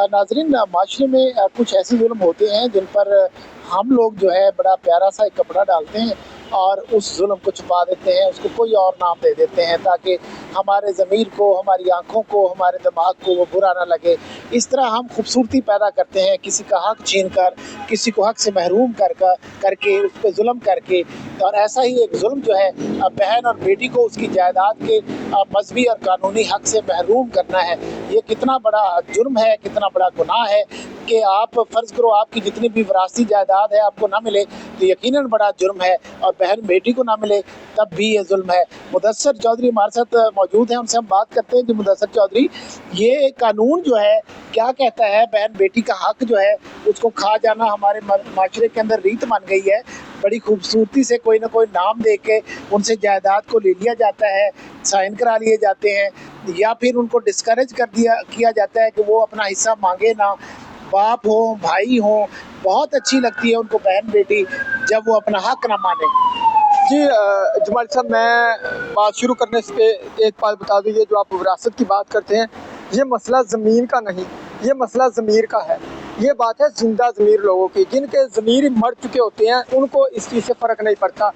नाज़रीन, माशरे में कुछ ऐसे जुल्म होते हैं जिन पर हम लोग जो है बड़ा प्यारा सा एक कपड़ा डालते हैं और उस जुल्म को छुपा देते हैं, उसको कोई और नाम दे देते हैं ताकि हमारे ज़मीर को, हमारी आँखों को, हमारे दिमाग को वो बुरा ना लगे। इस तरह हम खूबसूरती पैदा करते हैं, किसी का हक़ छीन कर, किसी को हक़ से महरूम करके उस पर जुल्म करके। और ऐसा ही एक जुल्म जो है बहन और बेटी को उसकी जायदाद के मजहबी और कानूनी हक़ से महरूम करना है। ये कितना बड़ा जुर्म है, कितना बड़ा गुनाह है कि आप फ़र्ज़ करो आपकी जितनी भी विरासती जायदाद है आपको ना मिले तो यकीनन बड़ा जुर्म है, और बहन बेटी को ना मिले तब भी ये जुल्म है। मुदस्सर चौधरी हमारे साथ मौजूद हैं, उनसे हम बात करते हैं। जी मुदस्सर चौधरी, ये कानून जो है क्या कहता है? बहन बेटी का हक़ जो है उसको खा जाना हमारे माशरे के अंदर रीत बन गई है। बड़ी खूबसूरती से कोई ना कोई नाम दे के उनसे जायदाद को ले लिया जाता है, साइन करा लिए जाते हैं, या फिर उनको डिस्करेज किया जाता है कि वो अपना हिस्सा मांगे ना। बाप हो, भाई हो, बहुत अच्छी लगती है उनको बहन बेटी जब वो अपना हक ना माने। जी जमाल साहब, मैं बात शुरू करने से एक बात बता दूँ, ये जो आप विरासत की बात करते हैं, ये मसला ज़मीन का नहीं, ये मसला ज़मीर का है। ये बात है जिंदा ज़मीर लोगों की, जिनके ज़मीर मर चुके होते हैं, उनको इस चीज़ से फ़र्क नहीं पड़ता।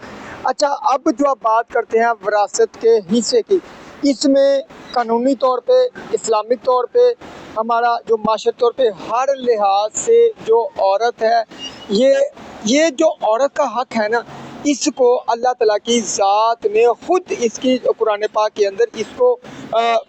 अच्छा, अब जो आप बात करते हैं विरासत के हिस्से की, इसमें कानूनी तौर पे, इस्लामिक तौर पे, हमारा जो माशरे तौर पे हर लिहाज से जो औरत है, ये जो औरत का हक है ना, इसको अल्लाह ताला की ज़ात ने खुद इसकी कुरान पाक के अंदर इसको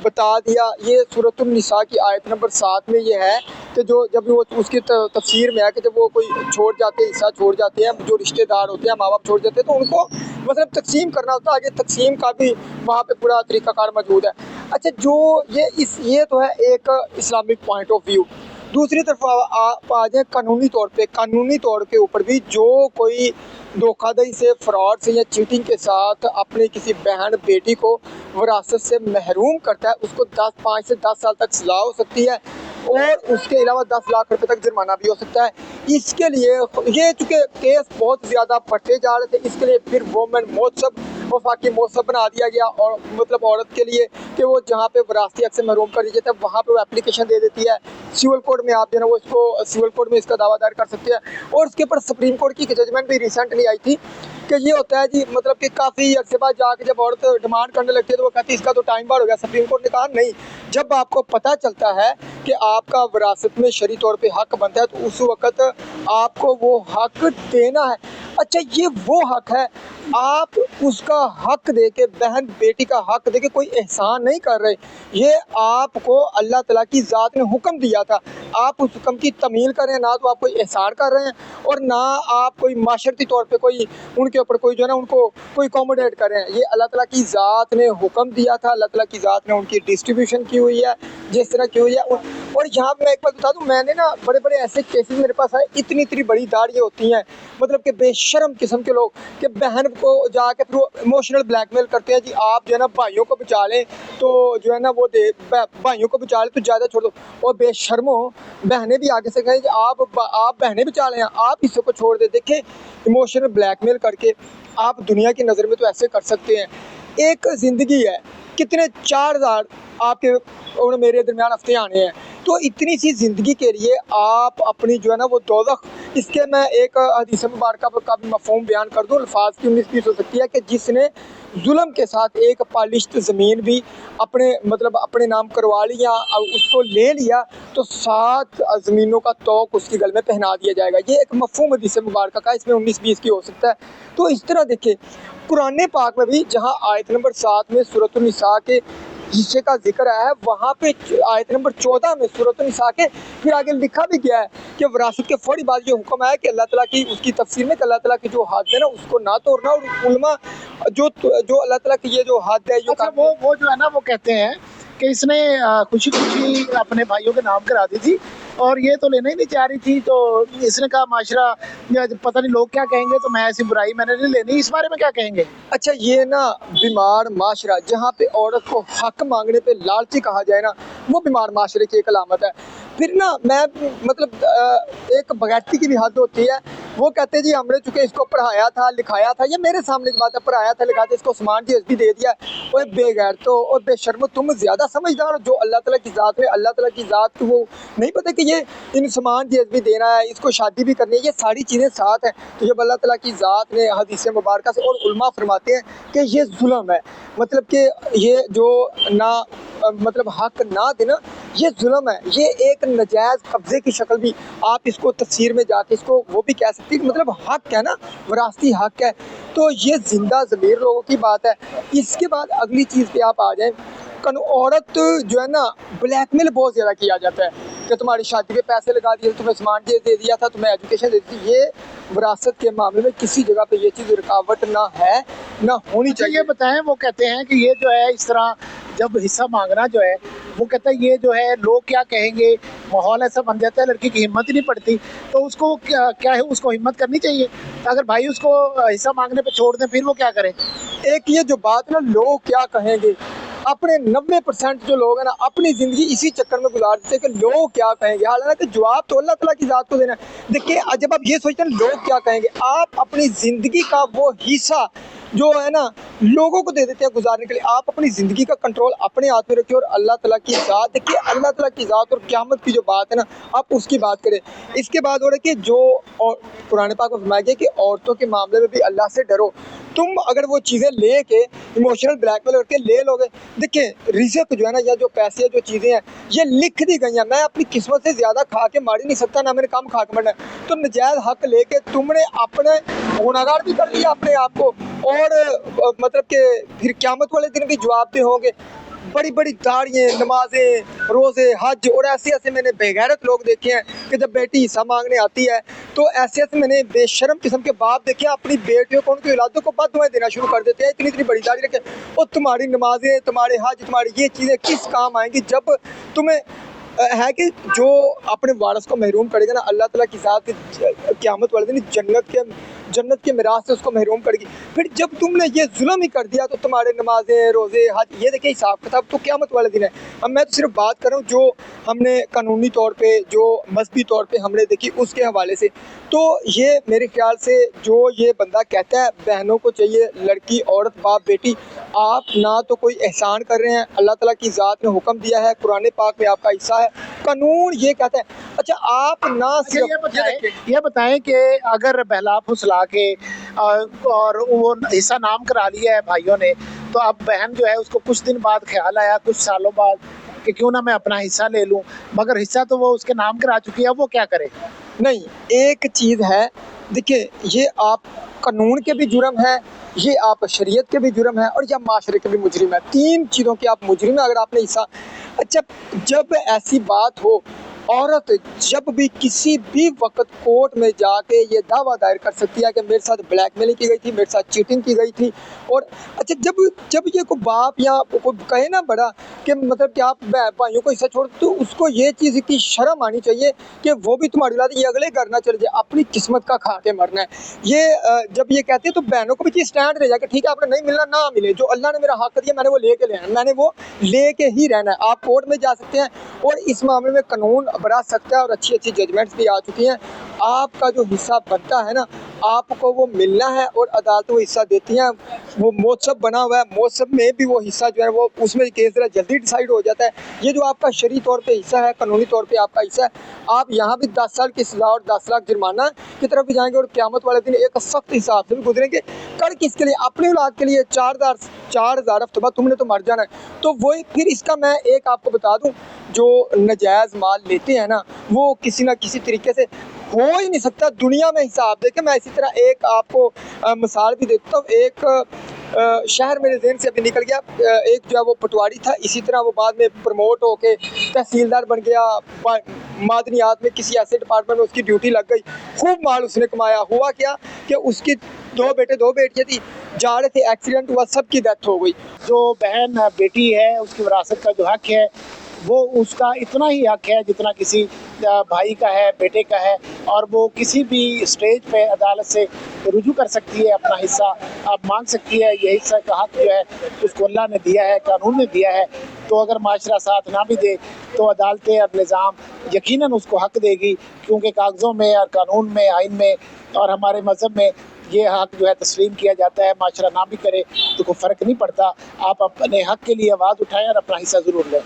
बता दिया। ये सूरतुन निसा की आयत नंबर 7 में ये है कि जो जब वो उसकी तफसीर में है कि जब वो कोई छोड़ जाते हैं, हिस्सा छोड़ जाते हैं, जो रिश्तेदार होते हैं, माँ बाप छोड़ जाते हैं, तो उनको मतलब तकसीम करना होता है। आगे तकसीम का भी वहाँ पे पूरा तरीक़ाकार मौजूद है। अच्छा, जो ये तो है एक इस्लामिक पॉइंट ऑफ व्यू। दूसरी तरफ आ जाए कानूनी तौर के ऊपर भी, जो कोई धोखाधड़ी से, फ्रॉड से या चीटिंग के साथ अपने किसी बहन बेटी को विरासत से महरूम करता है, उसको 5 से 10 साल तक सज़ा हो सकती है और उसके अलावा 10 लाख रुपए तक जुर्माना भी हो सकता है। इसके लिए ये चूँकि केस बहुत ज़्यादा बढ़ते जा रहे थे, इसके लिए फिर वोमेन महोत्सव, वफाकी महोत्सव बना दिया गया, और मतलब औरत के लिए कि वो जहाँ पे विरासती हक़ से महरूम कर दिया जाता है, वहाँ पे वो एप्लीकेशन दे देती है। सिविल कोर्ट में आप जो है वो इसको सिविल कोर्ट में इसका दावा दायर कर सकते हैं। और उसके ऊपर सुप्रीम कोर्ट की जजमेंट भी रिसेंटली आई थी कि ये होता है जी, मतलब कि काफ़ी अरसे बाद जाके जब औरत डिमांड करने लगती है तो वो कहती है इसका तो टाइम बार हो गया। सुप्रीम कोर्ट ने कहा नहीं, जब आपको पता चलता है कि आपका विरासत में शरई तौर पे हक बनता है तो उस वक़्त आपको वो हक देना है। अच्छा, ये वो हक है, आप उसका हक दे के, बहन बेटी का हक दे के कोई एहसान नहीं कर रहे। ये आपको अल्लाह ताला की ज़ात ने हुक्म दिया था, आप उस हुक्म की तमील कर रहे हैं, ना तो आप कोई एहसान कर रहे हैं और ना आप कोई माशरती तौर पे कोई उनके ऊपर कोई जो है ना उनको कोई अकोमोडेट कर रहे हैं। ये अल्लाह ताला की ज़ात ने हुक्म दिया था, अल्लाह ताला की ज़ात ने उनकी डिस्ट्रीब्यूशन की हुई है जिस तरह की हुई है। और यहाँ मैं एक बात बता दूँ, मैंने ना बड़े बड़े ऐसे केसेस मेरे पास आए, इतनी बड़ी दाढ़ियाँ होती हैं, मतलब कि बेशर्म किस्म के लोग कि बहन को जाके फिर इमोशनल ब्लैकमेल करते हैं, जी आप जो है ना भाइयों को बचा लें तो जो है ना वो भाइयों को बचा लें तो ज़्यादा छोड़ दो। और बेशर्मो बहनें भी आगे से कहें आप बहनें बचा लें, आप हिस्सों को छोड़ दे। देखें, इमोशनल ब्लैकमेल करके आप दुनिया की नज़र में तो ऐसे कर सकते हैं। एक ज़िंदगी है, कितने 4000 आपके और मेरे दरमियान हफ्ते आने हैं, तो इतनी सी ज़िंदगी के लिए आप अपनी जो है ना वो दोज़ख, इसके मैं एक हदीस मुबारक का भी मफ़हूम बयान कर दूँ। अल्फाज की 19-20 हो सकती है कि जिसने जुल्म के साथ एक पालिश्त ज़मीन भी अपने नाम करवा ली या उसको ले लिया तो 7 ज़मीनों का तौक उसकी गल में पहना दिया जाएगा। ये एक मफ़हूम हदीस मुबारक का, इसमें 19-20 की हो सकता है। तो इस तरह देखें, कुरान पाक में भी जहाँ आयत नंबर 7 में सूरतुन निसा के हिस्से का जिक्र आया है, वहाँ पे आयत नंबर 14 में सूरतुन निसा के फिर आगे लिखा भी गया है कि विरासत के फौरी बाद ये हुक्म आया कि अल्लाह ताला की उसकी तफसीर में कि अल्लाह ताला की जो हद है ना उसको ना तोड़ना, और उलमा जो अल्लाह ताला की ये जो हद है, अच्छा, वो जो है ना वो कहते हैं कि इसने खुशी अपने भाइयों के नाम करा दी थी और ये तो लेना ही नहीं चाह रही थी, तो इसने कहा माशरा पता नहीं लोग क्या कहेंगे, तो मैं ऐसी बुराई मैंने नहीं लेनी। इस बारे में क्या कहेंगे? अच्छा, ये ना बीमार माशरा, जहाँ पे औरत को हक मांगने पे लालची कहा जाए ना, वो बीमार माशरे की एक अलामत है। फिर ना मैं मतलब एक बगैरती की भी हद होती है वो कहते हैं जी हमने चूंकि इसको पढ़ाया था लिखाया था, ये मेरे सामने की बात है, पढ़ाया था लिखाया था, इसको उस्मान भी दे दिया। ओए बेगैरतो और बेशर्मो, तुम ज्यादा समझदार हो, जो अल्लाह ताला की ज़ात है, अल्लाह ताला की ज़ात को वो नहीं पता कि ये इन उस्मान भी देना है, इसको शादी भी करनी है, ये सारी चीज़ें साथ हैं। तो जब अल्लाह ताला की ज़ात ने हदीस मुबारक से और उलमा फरमाते हैं कि ये जुल्म है, मतलब कि ये जो ना मतलब हक ना देना ये जुल्म है, ये एक नजायज़ कब्जे की शक्ल भी आप इसको तफसीर में जाके इसको वो भी कह सकती है, मतलब हक है ना, विरासती हक है। तो ये जिंदा ज़मीर लोगों की बात है। इसके बाद अगली चीज़ पे आप आ जाएं, औरत जो है ना ब्लैकमेल बहुत ज़्यादा किया जाता है कि तुम्हारी शादी पे पैसे लगा दिए, तुम्हें सामान दे दिया था, तुम्हें एजुकेशन दे दी। ये विरासत के मामले में किसी जगह पे ये चीज़ रुकावट ना है ना होनी चाहिए। ये बताएं, वो कहते हैं कि ये जो है इस तरह जब हिस्सा मांगना जो है, वो कहता है ये जो है लोग क्या कहेंगे, माहौल ऐसा बन जाता है, लड़की की हिम्मत ही नहीं पड़ती, तो उसको क्या है, उसको हिम्मत करनी चाहिए। तो अगर भाई उसको हिस्सा मांगने पे छोड़ दें फिर वो क्या करें? एक ये जो बात ना लोग क्या कहेंगे, अपने 90% जो लोग हैं ना अपनी ज़िंदगी इसी चक्कर में गुजार देते हैं कि लोग क्या कहेंगे। हालांकि जवाब तो अल्लाह ताला की ज़ात को देना है। देखिए जब आप ये सोचते हैं लोग क्या कहेंगे, आप अपनी ज़िंदगी का वो हिस्सा जो है ना लोगों को दे देते हैं गुजारने के लिए। आप अपनी ज़िंदगी का कंट्रोल अपने हाथ में रखिए और अल्लाह ताला की ज़ात, देखिए अल्लाह ताला की ज़ात और क़यामत की जो बात है ना आप उसकी बात करें। इसके बाद हो रहा है कि जो और कुरान पाक में फरमाया गया कि औरतों के मामले में भी अल्लाह से डरो। तुम अगर वो चीज़ें ले के इमोशनल ब्लैकमेल करके ले लोगे, देखिए रिज़्क जो है ना या जो पैसे जो चीज़ें हैं ये लिख दी गई हैं। मैं अपनी किस्मत से ज़्यादा खा के मार ही नहीं सकता, ना मैंने कम खा के मरना है। तो नजायज़ हक लेके तुमने अपने गुनाहगार भी कर लिया अपने आप को, और मतलब कि फिर क़यामत वाले दिन भी जवाबदेह होंगे। बड़ी बड़ी दाढ़ियाँ, नमाजें, रोज़े, हज, और ऐसे ऐसे मैंने बेगैरत लोग देखे हैं कि जब बेटी हिस्सा मांगने आती है तो ऐसे ऐसे मैंने बेशर्म किस्म के बाप देखे हैं अपनी बेटियों को, उनकी औलादों को बददुआएं देना शुरू कर देते हैं। इतनी इतनी बड़ी दाढ़ी रखे, और तुम्हारी नमाजें, तुम्हारे हज, तुम्हारी ये चीज़ें किस काम आएंगी जब तुम्हें है कि जो अपने वारस को महरूम करेगा ना अल्लाह ताला की ज़ात क़यामत वाले दिन जन्नत के मिराज से उसको महरूम करेगी। फिर जब तुमने ये जुल्म ही कर दिया तो तुम्हारे नमाजें, रोज़े, हज, ये देखिए हिसाब किताब तो क़यामत वाले दिन है। अब मैं तो सिर्फ बात कर रहा हूँ जो हमने कानूनी तौर पे, जो मजहबी तौर पे हमने देखी उसके हवाले से। तो ये मेरे ख्याल से जो ये बंदा कहता है बहनों को चाहिए, लड़की, औरत, बाप, बेटी, आप ना तो कोई एहसान कर रहे हैं, अल्लाह ताला की ज़ात ने हुक्म दिया है, कुरान पाक में आपका हिस्सा है, कानून ये कहता है। अच्छा आप ना ये बताएं कि अगर बहला फुसला के और वो हिस्सा नाम करा लिया है भाइयों ने, तो अब बहन जो है उसको कुछ दिन बाद ख्याल आया, कुछ सालों बाद, कि क्यों ना मैं अपना हिस्सा ले लूं, मगर हिस्सा तो वो उसके नाम करा चुकी है, वो क्या करे? नहीं, एक चीज़ है, देखिए ये आप कानून के भी जुर्म है, ये आप शरीयत के भी जुर्म है, और या माशरे के भी मुजरिम है। तीन चीज़ों के आप मुजरिम है अगर आपने हिस्सा। अच्छा जब ऐसी बात हो, औरत जब भी किसी भी वक्त कोर्ट में जाके ये दावा दायर कर सकती है कि मेरे साथ ब्लैकमेलिंग की गई थी, मेरे साथ चीटिंग की गई थी। और अच्छा जब ये कोई बाप या कोई कहे ना बड़ा कि मतलब कि आप भाइयों को हिस्सा छोड़, तो उसको ये चीज़ की शर्म आनी चाहिए कि वो भी तुम्हारी औलाद ये अगले घर ना चले जाए, अपनी किस्मत का खा के मरना है। ये जब ये कहते हैं तो बहनों को भी चीज़ स्टैंड रह जाए कि ठीक है आपने नहीं मिलना ना मिले, जो अल्लाह ने मेरा हक दिया मैंने वो लेके लेना है, मैंने वो लेके ही रहना है। आप कोर्ट में जा सकते हैं और इस मामले में कानून बरा सकता है, और अच्छी अच्छी जजमेंट्स भी आ चुकी हैं। आपका जो हिस्सा बनता है ना आपको वो मिलना है, और अदालत वो हिस्सा देती हैं। वो मौसब बना हुआ है, मौसब में भी वो हिस्सा जो है वो उसमें केस जरा जल्दी डिसाइड हो जाता है। ये जो आपका शरई तौर पे हिस्सा है, कानूनी तौर पे आपका हिस्सा है, आप यहाँ भी 10 साल की सज़ा और 10 लाख जुर्माना की तरफ भी जाएंगे, और क़यामत वाले दिन एक सख्त हिसाब से भी गुजरेंगे। कर किसके लिए? अपनी औलाद के लिए। 4000 हफ्ते बाद तुमने तो मर जाना है। तो वही फिर इसका मैं एक आपको बता दूं, जो नजायज़ माल लेते हैं ना वो किसी ना किसी तरीके से हो ही नहीं सकता दुनिया में हिसाब देके। मैं इसी तरह एक आपको मिसाल भी देता हूँ। एक शहर मेरे ज़हन से अभी निकल गया, एक जो है वो पटवारी था, इसी तरह वो बाद में प्रमोट होके तहसीलदार बन गया, मादनियात में किसी ऐसे डिपार्टमेंट में उसकी ड्यूटी लग गई, खूब माल उसने कमाया। हुआ क्या कि उसकी 2 बेटे 2 बेटियाँ थी, जा रहे थे, एक्सीडेंट हुआ, सबकी डेथ हो गई। जो बहन बेटी है उसकी विरासत का जो हक है वो उसका इतना ही हक है जितना किसी भाई का है, बेटे का है। اور وہ کسی بھی اسٹیج پہ عدالت سے رجوع کر سکتی ہے، اپنا حصہ اب مانگ سکتی ہے۔ یہ حصہ کا حق جو ہے اس کو اللہ نے دیا ہے، قانون نے دیا ہے، تو اگر معاشرہ ساتھ نہ بھی دے تو عدالتیں اور نظام یقیناً اس کو حق دے گی، کیونکہ کاغذوں میں اور قانون میں، آئین میں اور ہمارے مذہب میں یہ حق جو ہے تسلیم کیا جاتا ہے۔ معاشرہ نہ بھی کرے تو کوئی فرق نہیں پڑتا، آپ اپنے حق کے لیے آواز اٹھائیں اور اپنا حصہ ضرور لیں۔